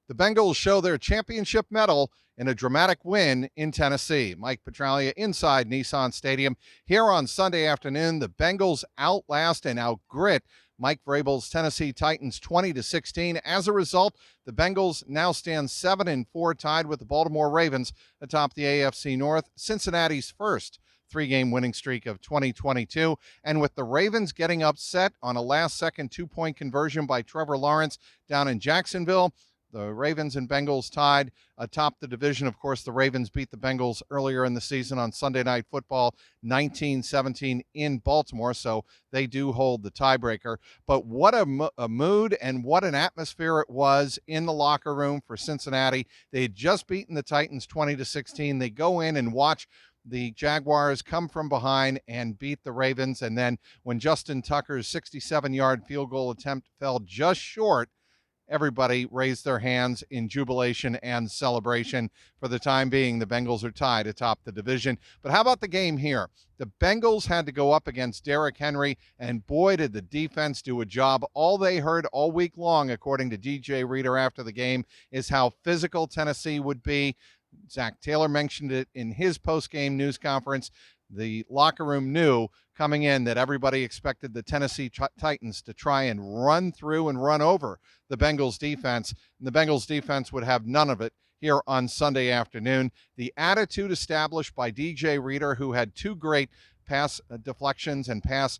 The Bengals show their championship mettle in a dramatic win in Tennessee. Mike Petraglia inside Nissan Stadium. Here on Sunday afternoon, the Bengals outlast and outgrit Mike Vrabel's Tennessee Titans 20-16. As a result, the Bengals now stand 7-4, tied with the Baltimore Ravens atop the AFC North, Cincinnati's first three-game winning streak of 2022. And with the Ravens getting upset on a last-second two-point conversion by Trevor Lawrence down in Jacksonville, the Ravens and Bengals tied atop the division. Of course, the Ravens beat the Bengals earlier in the season on Sunday Night Football, 19-17 in Baltimore, so they do hold the tiebreaker. But what a mood and what an atmosphere it was in the locker room for Cincinnati. They had just beaten the Titans 20-16. They go in and watch the Jaguars come from behind and beat the Ravens. And then when Justin Tucker's 67-yard field goal attempt fell just short, everybody raised their hands in jubilation and celebration. For the time being, the Bengals are tied atop the division. But how about the game here? The Bengals had to go up against Derrick Henry, and boy, did the defense do a job. All they heard all week long, according to DJ Reader after the game, is how physical Tennessee would be. Zach Taylor mentioned it in his post-game news conference. The locker room knew coming in that everybody expected the Tennessee Titans to try and run through and run over the Bengals defense. And the Bengals defense would have none of it here on Sunday afternoon. The attitude established by DJ Reader, who had two great pass deflections and pass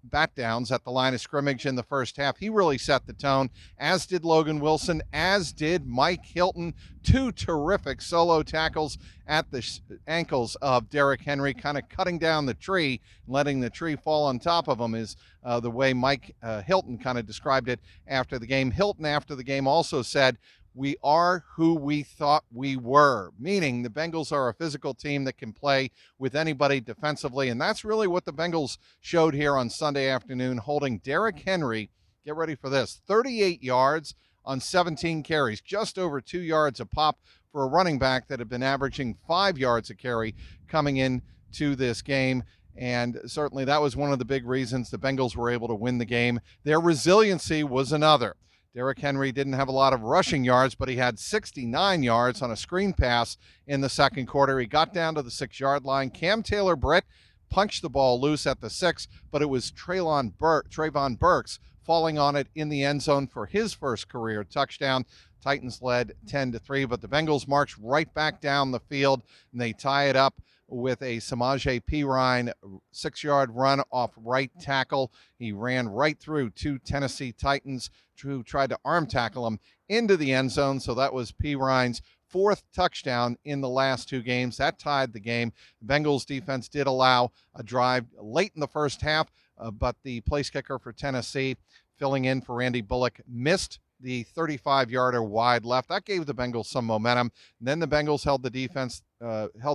bat downs at the line of scrimmage in the first half. He really set the tone, as did Logan Wilson, as did Mike Hilton. Two terrific solo tackles at the ankles of Derrick Henry, kind of cutting down the tree, letting the tree fall on top of him is the way Mike Hilton kind of described it after the game. Hilton after the game also said, "We are who we thought we were," meaning the Bengals are a physical team that can play with anybody defensively, and that's really what the Bengals showed here on Sunday afternoon, holding Derrick Henry, get ready for this, 38 yards on 17 carries, just over 2 yards a pop for a running back that had been averaging 5 yards a carry coming into this game. And certainly that was one of the big reasons the Bengals were able to win the game. Their resiliency was another. Derrick Henry didn't have a lot of rushing yards, but he had 69 yards on a screen pass in the second quarter. He got down to the 6-yard line. Cam Taylor-Britt punched the ball loose at the 6, but it was Trayvon Burks falling on it in the end zone for his first career touchdown. Titans led 10-3, but the Bengals marched right back down the field, and they tie it up with a Samaje Perine 6-yard run off right tackle. He ran right through two Tennessee Titans who tried to arm tackle him into the end zone. So that was Perine's fourth touchdown in the last two games. That tied the game. The Bengals defense did allow a drive late in the first half, but the place kicker for Tennessee, filling in for Randy Bullock, missed the 35-yarder wide left. That gave the Bengals some momentum. And then the Bengals held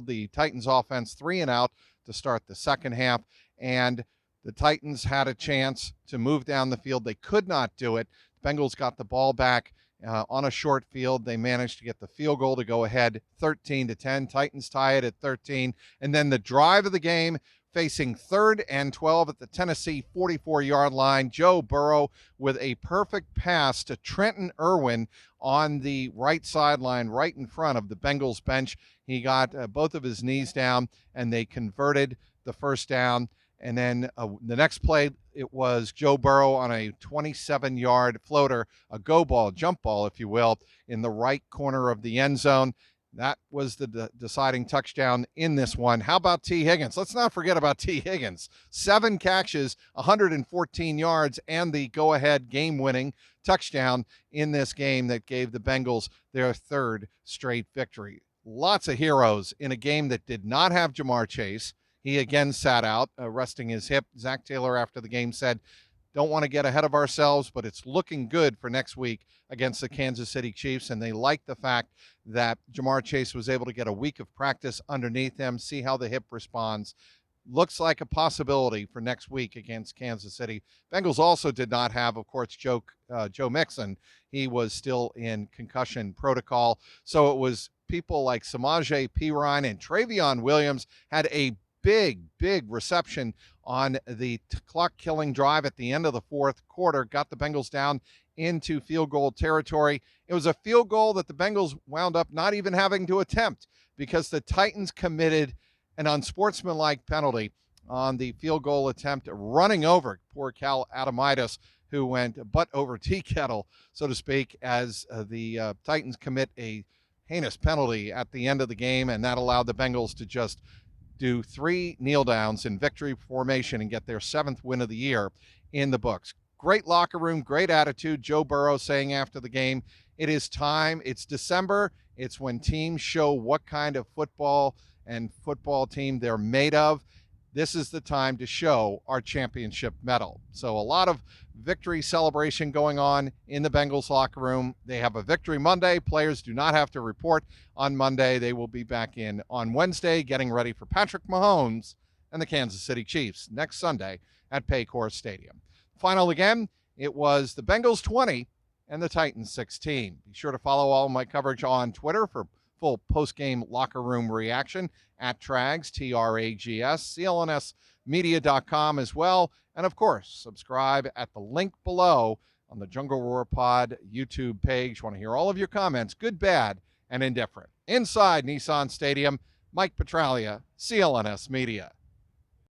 the Titans offense 3 and out to start the second half. And the Titans had a chance to move down the field. They could not do it. The Bengals got the ball back on a short field. They managed to get the field goal to go ahead 13-10. Titans tie it at 13. And then the drive of the game, facing 3rd and 12 at the Tennessee 44-yard line. Joe Burrow with a perfect pass to Trenton Irwin on the right sideline, right in front of the Bengals bench. He got both of his knees down, and they converted the first down. And then the next play, it was Joe Burrow on a 27-yard floater, a go ball, jump ball, if you will, in the right corner of the end zone. That was the deciding touchdown in this one. How about T. Higgins? Let's not forget about T. Higgins. 7 catches, 114 yards, and the go-ahead game-winning touchdown in this game that gave the Bengals their 3rd straight victory. Lots of heroes in a game that did not have Jamar Chase. He again sat out, resting his hip. Zach Taylor after the game said, "Don't want to get ahead of ourselves, but it's looking good for next week against the Kansas City Chiefs." And they like the fact that Jamar Chase was able to get a week of practice underneath him, see how the hip responds. Looks like a possibility for next week against Kansas City. Bengals also did not have, of course, Joe Mixon. He was still in concussion protocol. So it was people like Samaje Perine and Travion Williams had a big reception on the clock-killing drive at the end of the fourth quarter, got the Bengals down into field goal territory. It was a field goal that the Bengals wound up not even having to attempt because the Titans committed an unsportsmanlike penalty on the field goal attempt, running over poor Cal Adamitis, who went butt over tea kettle, so to speak, as the Titans commit a heinous penalty at the end of the game, and that allowed the Bengals to just do 3 kneel downs in victory formation and get their 7th win of the year in the books. Great locker room, great attitude. Joe Burrow saying after the game, it is time. It's December. It's when teams show what kind of football and football team they're made of. This is the time to show our championship medal. So a lot of victory celebration going on in the Bengals locker room. They have a victory Monday. Players do not have to report on Monday. They will be back in on Wednesday, getting ready for Patrick Mahomes and the Kansas City Chiefs next Sunday at Paycor Stadium. Final again, it was the Bengals 20 and the Titans 16. Be sure to follow all my coverage on Twitter for full post-game locker room reaction at Trags, Trags, clnsmedia.com as well. And, of course, subscribe at the link below on the Jungle Roar Pod YouTube page. Want to hear all of your comments, good, bad, and indifferent. Inside Nissan Stadium, Mike Petraglia, CLNS Media.